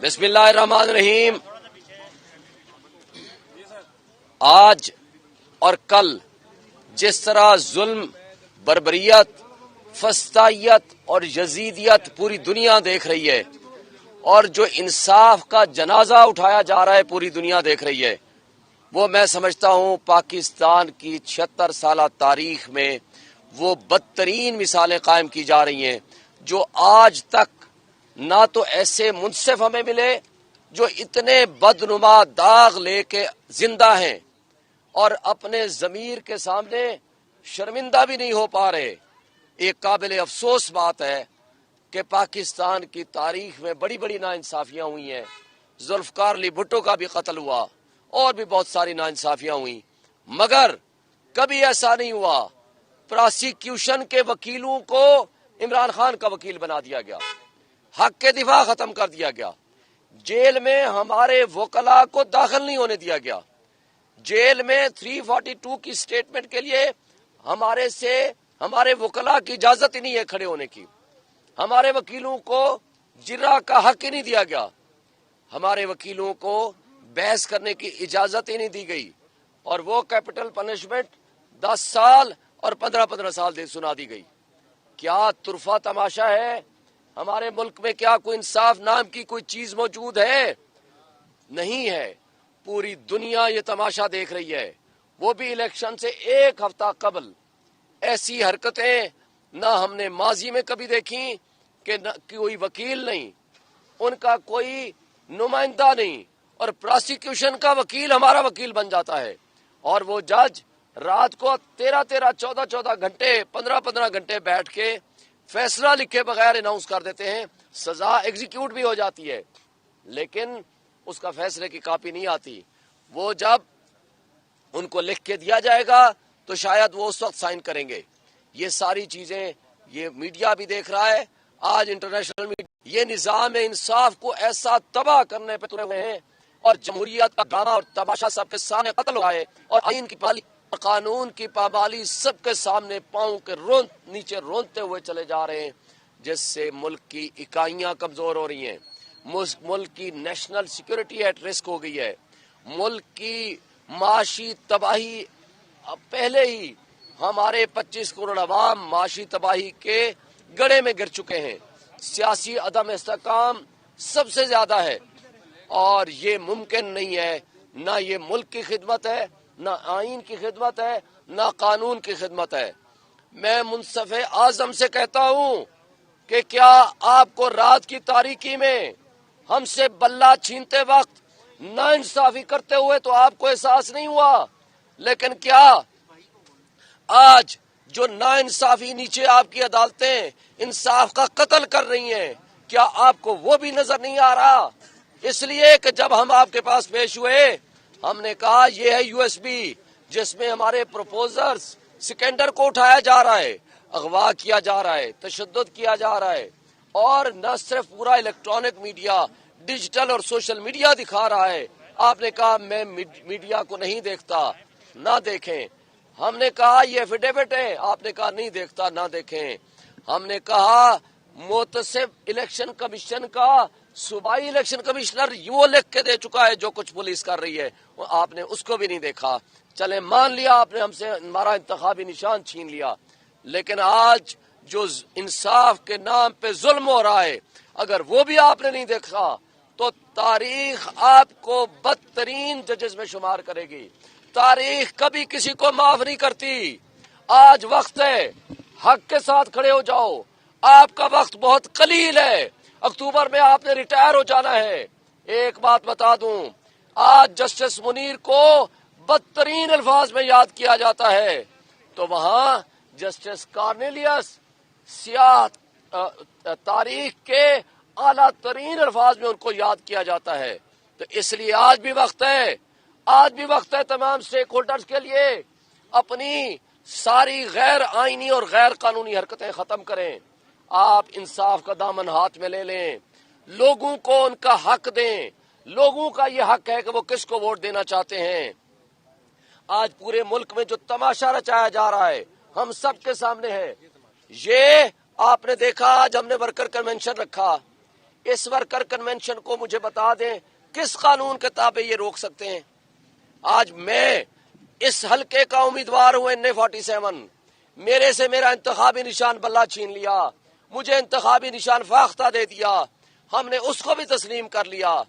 बिस्मिल्लाहिर्रहमानिर्रहीम। आज और कल जिस तरह जुल्म, बर्बरियत, फस्तायत और यजीदियत पूरी दुनिया देख रही है और जो इंसाफ का जनाजा उठाया जा रहा है पूरी दुनिया देख रही है, वो मैं समझता हूँ पाकिस्तान की 76 साल तारीख में वो बदतरीन मिसालें कायम की जा रही हैं जो आज तक ना तो ऐसे मुनसिफ हमें मिले जो इतने बदनुमा दाग लेके जिंदा हैं और अपने ज़मीर के सामने शर्मिंदा भी नहीं हो पा रहे। एक काबिल अफसोस बात है कि पाकिस्तान की तारीख में बड़ी बड़ी नाइंसाफियां हुई हैं। जुल्फकार अली भुट्टो का भी कत्ल हुआ और भी बहुत सारी नाइंसाफियां हुई, मगर कभी ऐसा नहीं हुआ प्रोसिक्यूशन के वकीलों को इमरान खान का वकील बना दिया गया, हक के दिफा खत्म कर दिया गया, जेल में हमारे वकला को दाखिल नहीं होने दिया गया, जेल में 342 की स्टेटमेंट के लिए हमारे वकला की इजाजत ही नहीं है खड़े होने की, हमारे वकीलों को जिर्रा का हक ही नहीं दिया गया, हमारे वकीलों को बहस करने की इजाजत ही नहीं दी गई और वो कैपिटल पनिशमेंट 10 साल और 15-15 साल दे सुना दी गई। क्या तुरफा तमाशा है? हमारे मुल्क में क्या कोई इंसाफ नाम की कोई चीज मौजूद है? नहीं है। पूरी दुनिया ये तमाशा देख रही है, वो भी इलेक्शन से एक हफ्ता कबल। ऐसी हरकतें ना हमने माजी में कभी देखी कि कोई वकील नहीं, उनका कोई नुमाइंदा नहीं और प्रोसिक्यूशन का वकील हमारा वकील बन जाता है और वो जज रात को 13-13, 14-14 घंटे, 15-15 घंटे बैठ के फैसला लिखे बगैर अनाउंस कर देते हैं। सजा एग्जीक्यूट भी हो जाती है लेकिन उसका फैसले की कॉपी नहीं आती। वो जब उनको लिख के दिया जाएगा तो शायद वो उस वक्त साइन करेंगे। ये सारी चीजें ये मीडिया भी देख रहा है, आज इंटरनेशनल मीडिया ये निजाम इंसाफ को ऐसा तबाह करने पे तुले हुए हैं और जमहूरियत का ड्रामा और तमाशा सबके सामने कत्ल हुआ है और आईन की पाली कानून की पाबंदी सबके सामने पांव के नीचे रोनते हुए चले जा रहे हैं, जिससे मुल्क की इकाइयां कमजोर हो रही हैं, मुल्क की नेशनल सिक्योरिटी एट रिस्क हो गई है, मुल्क की माशी तबाही पहले ही हमारे 25 करोड़ अवाम माशी तबाही के गड़े में गिर चुके हैं, सियासी अदम इस्तेकाम सबसे ज्यादा है और ये मुमकिन नहीं है। ना ये मुल्क की खिदमत है, ना आइन की खिदमत है, ना कानून की खिदमत है। मैं मुंसफ़े आजम से कहता हूं कि क्या आपको रात की तारीकी में हमसे बल्ला छीनते वक्त नाइंसाफी करते हुए तो आपको एहसास नहीं हुआ, लेकिन क्या आज जो नाइंसाफी नीचे आपकी अदालतें इंसाफ का कत्ल कर रही हैं, क्या आपको वो भी नजर नहीं आ रहा? इसलिए कि जब हम आपके पास पेश हुए हमने कहा ये है यूएसबी जिसमें हमारे प्रपोजर्स सिकंदर को उठाया जा रहा है, अगवा किया जा रहा है, तशद्दुद किया जा रहा है और न सिर्फ पूरा इलेक्ट्रॉनिक मीडिया, डिजिटल और सोशल मीडिया दिखा रहा है। आपने कहा मैं मीडिया को नहीं देखता, ना देखें। हमने कहा ये एफिडेविट है, आपने कहा नहीं देखता, ना देखें। हमने कहा मुतसिब इलेक्शन कमीशन का सूबाई इलेक्शन कमिश्नर वो लिख के दे चुका है जो कुछ पुलिस कर रही है, आपने उसको भी नहीं देखा। चले मान लिया आपने हमसे हमारा इंतखाबी निशान छीन लिया, लेकिन आज जो इंसाफ के नाम पे जुल्म हो रहा है अगर वो भी आपने नहीं देखा तो तारीख आपको बदतरीन जजेस में शुमार करेगी। तारीख कभी किसी को माफ नहीं करती। आज वक्त है, हक के साथ खड़े हो जाओ। आपका वक्त बहुत कलील है, अक्टूबर में आपने रिटायर हो जाना है। एक बात बता दूं, आज जस्टिस मुनीर को बदतरीन अल्फाज में याद किया जाता है तो वहां जस्टिस कार्नेलियस सियाह तारीख के आला तरीन अल्फाज में उनको याद किया जाता है। तो इसलिए आज भी वक्त है, आज भी वक्त है तमाम स्टेक होल्डर्स के लिए अपनी सारी गैर आईनी और गैर कानूनी हरकतें खत्म करें। आप इंसाफ का दामन हाथ में ले लें, लोगों को उनका हक दें। लोगों का ये हक है कि वो किसको वोट देना चाहते हैं। आज पूरे मुल्क में जो तमाशा रचाया जा रहा है हम सब के सामने है। ये आपने देखा, आज हमने वर्कर कन्वेंशन रखा, इस वर्कर कन्वेंशन को मुझे बता दें किस कानून के ताबे ये रोक सकते हैं। आज मैं इस हलके का उम्मीदवार हूं NA47, मेरे से मेरा इंतखाबी निशान बल्ला छीन लिया, मुझे इंतखाबी निशान फाख्ता दे दिया, हमने उसको भी तस्लीम कर लिया।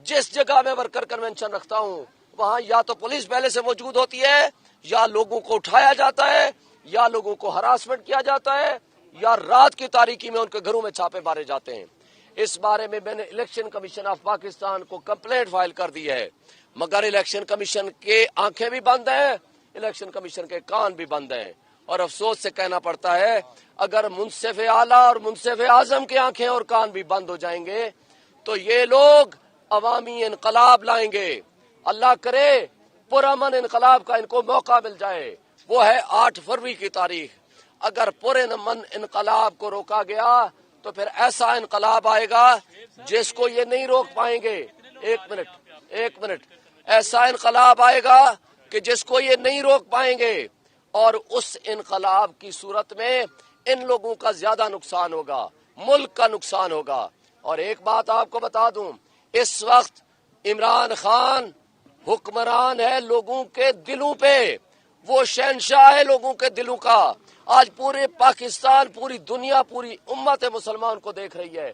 जिस जगह मैं वर्कर कन्वेंशन रखता हूं वहां या तो पुलिस पहले से मौजूद होती है, या लोगों को उठाया जाता है, या लोगों को हरासमेंट किया जाता है, या रात की तारीकी में उनके घरों में छापे मारे जाते हैं। इस बारे में मैंने इलेक्शन कमीशन ऑफ पाकिस्तान को कंप्लेंट फाइल कर दी है, मगर इलेक्शन कमीशन के आंखें भी बंद हैं, इलेक्शन कमीशन के कान भी बंद हैं। और अफसोस से कहना पड़ता है, अगर मुंसिफ आला और मुंसिफ आजम की आंखें और कान भी बंद हो जाएंगे तो ये लोग अवामी इनकलाब लाएंगे। अल्लाह करे पुरअमन इनकलाब का इनको मौका मिल जाए। वो है 8 फरवरी की तारीख। अगर पुरअमन इनकलाब को रोका गया तो फिर ऐसा इनकलाब आएगा जिसको ये नहीं रोक पाएंगे। एक मिनट, ऐसा इनकलाब आएगा कि जिसको ये नहीं रोक पाएंगे, और उस इनकलाब की सूरत में इन लोगों का ज्यादा नुकसान होगा, मुल्क का नुकसान होगा। और एक बात आपको बता दूं, इस वक्त इमरान खान हुक्मरान है लोगों के दिलों पे, वो शहंशाह है लोगों के दिलों का। आज पूरे पाकिस्तान, पूरी दुनिया, पूरी उम्मत मुसलमान को देख रही है,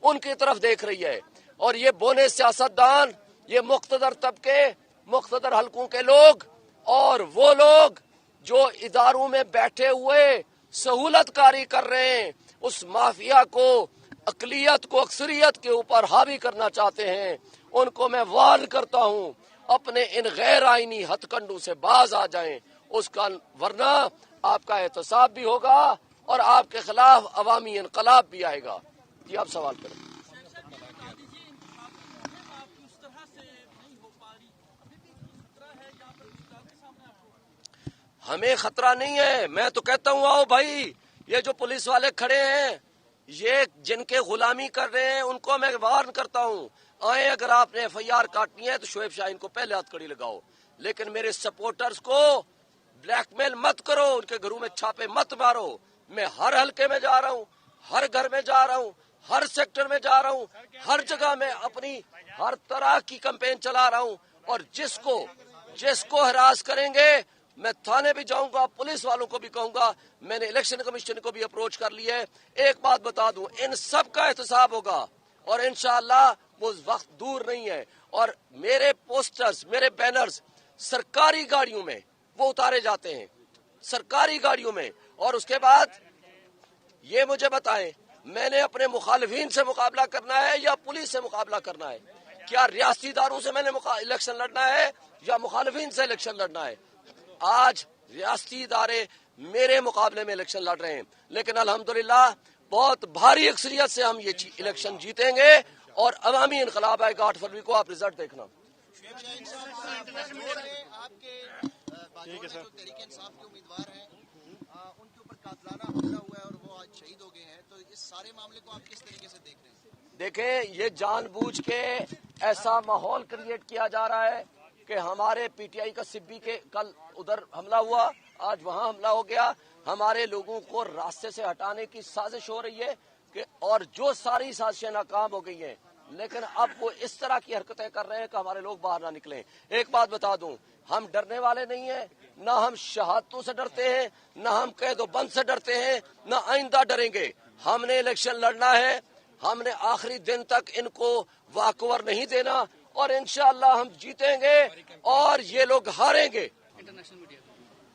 उनकी तरफ देख रही है। और ये बोने सियासतदान, ये मुख्तदर तबके, मुख्तदर हलकों के लोग और वो लोग जो इदारों में बैठे हुए सहूलतकारी कर रहे हैं, उस माफिया को, अकलियत को अक्सरियत के ऊपर हावी करना चाहते हैं, उनको मैं वार्न करता हूं, अपने इन गैर आईनी हथकंडों से बाज आ जाएं, उसका वरना आपका एहतसाब भी होगा और आपके खिलाफ अवामी इनकलाब भी आएगा। जी आप सवाल करें। हमें खतरा नहीं है, मैं तो कहता हूँ आओ भाई, ये जो पुलिस वाले खड़े हैं, ये जिनके गुलामी कर रहे हैं, उनको मैं वार्न करता हूँ, आए अगर आपने FIR काटनी है तो शोएब शाहीन को पहले हथकड़ी लगाओ, लेकिन मेरे सपोर्टर्स को ब्लैकमेल मत करो, उनके घरों में छापे मत मारो। मैं हर हलके में जा रहा हूँ, हर घर में जा रहा हूँ, हर सेक्टर में जा रहा हूँ, हर जगह में अपनी हर तरह की कैंपेन चला रहा हूँ, और जिसको हरास करेंगे मैं थाने भी जाऊंगा, पुलिस वालों को भी कहूंगा। मैंने इलेक्शन कमीशन को भी अप्रोच कर लिया है। एक बात बता दूं, इन सब का एहतसाब होगा और इंशाअल्लाह वो वक्त दूर नहीं है। और मेरे पोस्टर्स, मेरे बैनर्स सरकारी गाड़ियों में वो उतारे जाते हैं, सरकारी गाड़ियों में। और उसके बाद ये मुझे बताएं, मैंने अपने मुखालिफिन से मुकाबला करना है या पुलिस से मुकाबला करना है? क्या रियासती इदारों से मैंने इलेक्शन लड़ना है या मुखालिफिन से इलेक्शन लड़ना है? आज रियासती इदारे मेरे मुकाबले में इलेक्शन लड़ रहे हैं, लेकिन अल्हम्दुलिल्लाह बहुत भारी अक्सरियत से हम ये इलेक्शन जीतेंगे और अवामी इनकलाब आएगा 8 फरवरी को। आप रिजल्ट देखना। देखें, ये जानबूझ के ऐसा माहौल क्रिएट किया जा रहा है कि हमारे PTI का सिब्बी के कल उधर हमला हुआ, आज वहां हमला हो गया, हमारे लोगों को रास्ते से हटाने की साजिश हो रही है कि, और जो सारी साजिशें नाकाम हो गई हैं, लेकिन अब वो इस तरह की हरकतें कर रहे हैं कि हमारे लोग बाहर ना निकलें। एक बात बता दूं, हम डरने वाले नहीं हैं, ना हम शहादतों से डरते हैं, ना हम कैदो बंद से डरते हैं, ना आइंदा डरेंगे। हमने इलेक्शन लड़ना है, हमने आखिरी दिन तक इनको वाकओवर नहीं देना और इंशाअल्लाह हम जीतेंगे और ये लोग हारेंगे।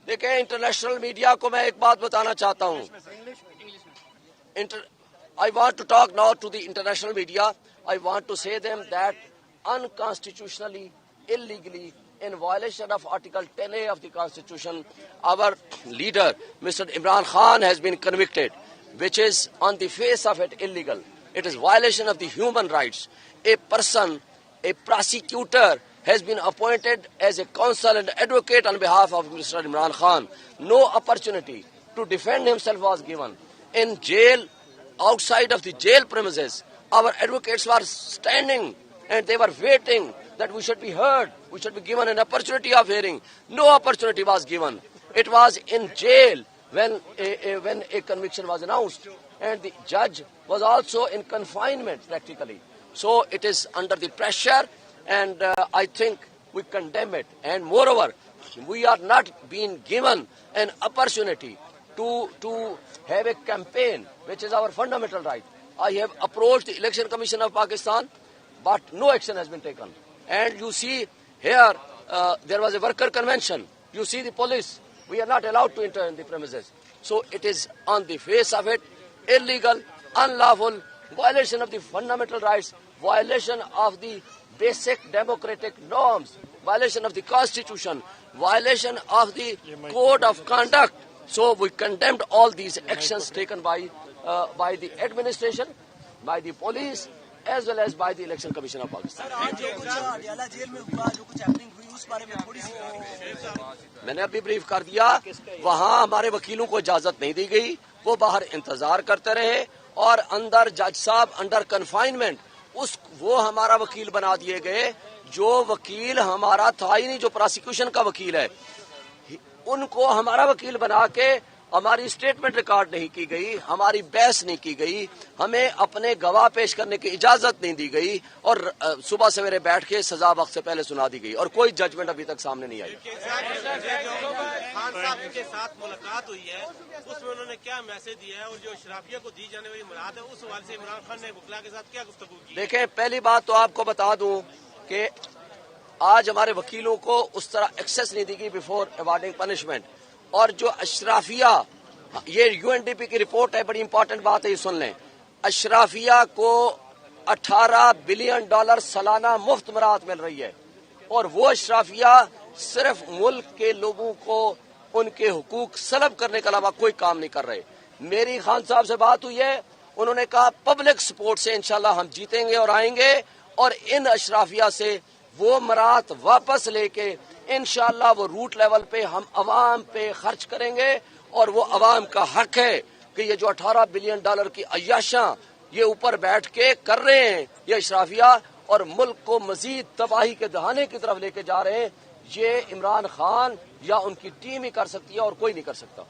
देखें, इंटरनेशनल मीडिया को मैं एक बात बताना चाहता हूँ। I want to talk now to the international media. I want to say them that unconstitutionally, illegally, in violation of Article 10A of the Constitution, our leader, Mr. Imran Khan, has been convicted, which is on the face of it illegal. It is violation of the human rights. A person, a prosecutor, has been appointed as a counsel and advocate on behalf of Mr. Imran Khan. No opportunity to defend himself was given. In jail, outside of the jail premises, our advocates were standing and they were waiting that we should be heard, we should be given an opportunity of hearing. No opportunity was given. It was in jail when a conviction was announced. and the judge was also in confinement practically. So it is under the pressure, and I think we condemn it. And moreover, we are not being given an opportunity to have a campaign, which is our fundamental right. I have approached the Election Commission of Pakistan, but no action has been taken. And you see here, there was a worker convention. You see the police. We are not allowed to enter in the premises. So it is on the face of it illegal, unlawful, violation of the fundamental rights, violation of the basic democratic norms, violation of the constitution, violation of the code of conduct. So we condemned all these actions taken by the administration, by the police, as well as by the Election Commission of Pakistan. मैंने अभी brief कर दिया, वहाँ हमारे वकीलों को इजाजत नहीं दी गई, वो बाहर इंतजार करते रहे और अंदर जज साहब अंडर कन्फाइनमेंट वो हमारा वकील बना दिए गए, जो वकील हमारा था ही नहीं, जो प्रोसिक्यूशन का वकील है, उनको हमारा वकील बना के हमारी स्टेटमेंट रिकॉर्ड नहीं की गई, हमारी बहस नहीं की गई, हमें अपने गवाह पेश करने की इजाजत नहीं दी गई और सुबह सवेरे बैठ के सजा वक्त से पहले सुना दी गई और कोई जजमेंट अभी तक सामने नहीं आई। खान साहब के साथ मुलाकात हुई है, उसमें उन्होंने क्या मैसेज दिया है और जो शराफिया को दी जाने वाली मुराद है, उस हवाले से इमरान खान ने वकीला के साथ क्या गुफ्तगू की? देखें, पहली बात तो आपको बता दूं कि आज हमारे वकीलों को उस तरह एक्सेस नहीं दी गई बिफोर अवॉर्डिंग पनिशमेंट। और जो अशराफिया, ये यूएनडीपी की रिपोर्ट है, बड़ी इंपॉर्टेंट बात है, ये सुन लें। अशराफिया को $18 बिलियन सालाना मुफ्त मराहत मिल रही है और वो अशराफिया सिर्फ मुल्क के लोगों को उनके हुकूक सलब करने के अलावा कोई काम नहीं कर रहे। मेरी खान साहब से बात हुई है, उन्होंने कहा पब्लिक सपोर्ट से इंशाल्लाह हम जीतेंगे और आएंगे और इन अशराफिया से वो मराहत वापस लेके इंशाल्लाह वो रूट लेवल पे हम अवाम पे खर्च करेंगे और वो अवाम का हक है कि ये जो $18 बिलियन की अय्याशां ये ऊपर बैठ के कर रहे हैं ये अशराफिया और मुल्क को मजीद तबाही के दहाने की तरफ लेके जा रहे हैं, ये इमरान खान या उनकी टीम ही कर सकती है और कोई नहीं कर सकता।